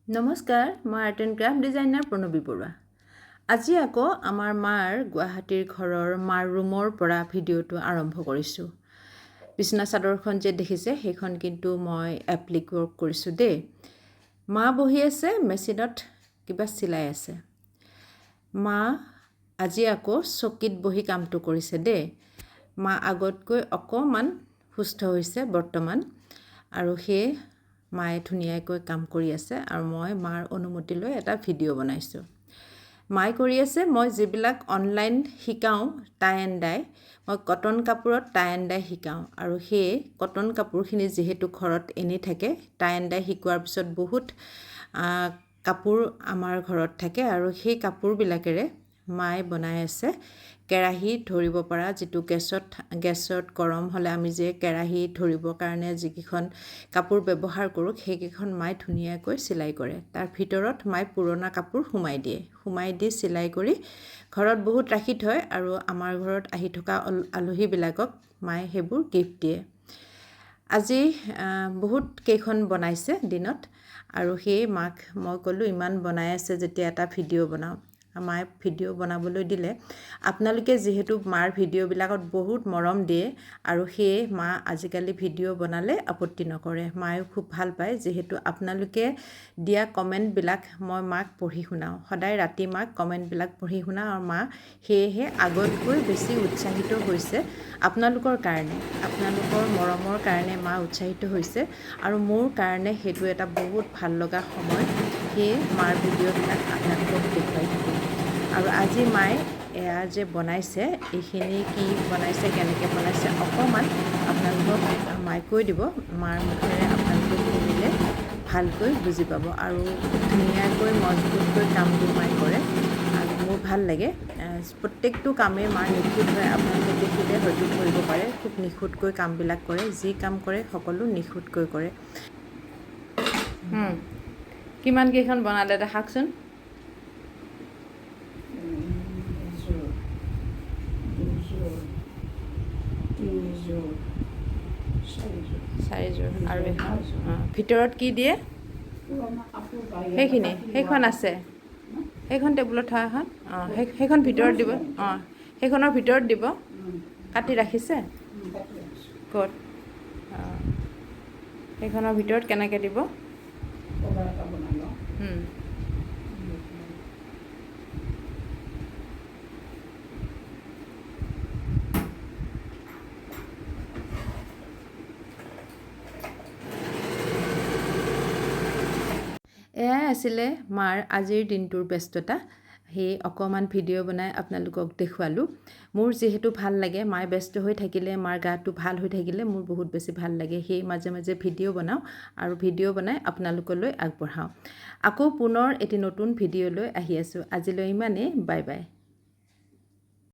নমস্কাৰ, মই art and craft designer Pranavi Baruah. আজি আকৌ আমাৰ মাৰ গুৱাহাটীৰ ঘৰৰ মাৰ ৰুমৰ পৰা ভিডিঅ'টো আৰম্ভ কৰিছোঁ। বিছনা চাদৰখন যে দেখিছে সেইখন কিন্তু মই এপ্লিক ৱৰ্ক কৰিছোঁ দেই। মা বহি আছে, মেচিনত কিবা চিলাই আছে। মা আজি আকৌ চকীত বহি কামটো কৰিছে দেই। মা আগতকৈ অকণমান সুস্থ হৈছে বৰ্তমান, আৰু সেয়ে মায়ে ধুনীয়াকৈ কাম কৰি আছে আৰু মই মাৰ অনুমতি লৈ এটা ভিডিঅ' বনাইছোঁ। মায়ে কৰি আছে, মই যিবিলাক অনলাইন শিকাওঁ টাই এণ্ড ডাই, মই কটন কাপোৰত টাই এণ্ড ডাই শিকাওঁ, আৰু সেই কটন কাপোৰখিনি যিহেতু ঘৰত এনেই থাকে, টাই এণ্ড ডাই শিকোৱাৰ পিছত বহুত কাপোৰ আমাৰ ঘৰত থাকে, আৰু সেই কাপোৰবিলাকেৰে মায়ে বনাই আছে কেৰাহী ধৰিব পৰা, যিটো গেছত গৰম হ'লে আমি যে কেৰাহী ধৰিবৰ কাৰণে যিকেইখন কাপোৰ ব্যৱহাৰ কৰোঁ সেইকেইখন মায়ে ধুনীয়াকৈ চিলাই কৰে। তাৰ ভিতৰত মায়ে পুৰণা কাপোৰ সোমাই দি চিলাই কৰি ঘৰত বহুত ৰাখি থয়, আৰু আমাৰ ঘৰত আহি থকা আলহীবিলাকক মায়ে সেইবোৰ গিফ্ট দিয়ে। আজি বহুত কেইখন বনাইছে দিনত, আৰু সেয়ে মাক মই ক'লোঁ ইমান বনাই আছে যেতিয়া এটা ভিডিঅ' বনাওঁ। মায়ে ভিডিঅ' বনাবলৈ দিলে। আপোনালোকে যিহেতু মাৰ ভিডিঅ'বিলাকত বহুত মৰম দিয়ে, আৰু সেয়ে মা আজিকালি ভিডিঅ' বনালে আপত্তি নকৰে। মায়েও খুব ভাল পায়, যিহেতু আপোনালোকে দিয়া কমেণ্টবিলাক মই মাক পঢ়ি শুনাওঁ। সদায় ৰাতি মাক কমেণ্টবিলাক পঢ়ি শুনাওঁ, আৰু মা সেয়েহে আগতকৈ বেছি উৎসাহিত হৈছে আপোনালোকৰ কাৰণে। আপোনালোকৰ মৰমৰ কাৰণে মা উৎসাহিত হৈছে, আৰু মোৰ কাৰণে সেইটো এটা বহুত ভাল লগা সময়। সেয়ে মাৰ ভিডিঅ'বিলাক আপোনালোকক দেখুৱাই থাকোঁ। আৰু আজি মায়ে এয়া যে বনাইছে, এইখিনি কি বনাইছে, কেনেকৈ বনাইছে অকণমান আপোনালোকক মায়ে কৈ দিব। মাৰ মুখেৰে আপোনালোকে শুনিলে ভালকৈ বুজি পাব, আৰু খুব ধুনীয়াকৈ মজবুতকৈ কামবোৰ মায়ে কৰে, আৰু মোৰ ভাল লাগে। প্ৰত্যেকটো কামেই মাৰ নিখুঁত হয়, আপোনালোকে দেখিলে হয়তো ধৰিব পাৰে। খুব নিখুঁতকৈ কামবিলাক কৰে, যি কাম কৰে সকলো নিখুঁতকৈ কৰে। কিমান কেইখন বনালে দেখাওকচোন। চাৰিযোৰ আৰু এখন ভিতৰত কি দিয়ে সেইখন আছে, সেইখন টেবুলত থোৱা এখন, সেইখন ভিতৰত দিব। সেইখনৰ ভিতৰত দিব, কাটি ৰাখিছে ক'ত? সেইখনৰ ভিতৰত কেনেকৈ দিব? এয়াই আছিলে মাৰ আজিৰ দিনটোৰ ব্যস্ততা। সেই অকণমান ভিডিঅ' বনাই আপোনালোকক দেখুৱালোঁ। মোৰ যিহেতু ভাল লাগে, মায়ে ব্যস্ত হৈ থাকিলে, মাৰ গাটো ভাল হৈ থাকিলে মোৰ বহুত বেছি ভাল লাগে। সেই মাজে মাজে ভিডিঅ' বনাওঁ, আৰু ভিডিঅ' বনাই আপোনালোকলৈ আগবঢ়াওঁ। আকৌ পুনৰ এটি নতুন ভিডিঅ' লৈ আহি আছোঁ। আজিলৈ ইমানেই, বাই বাই।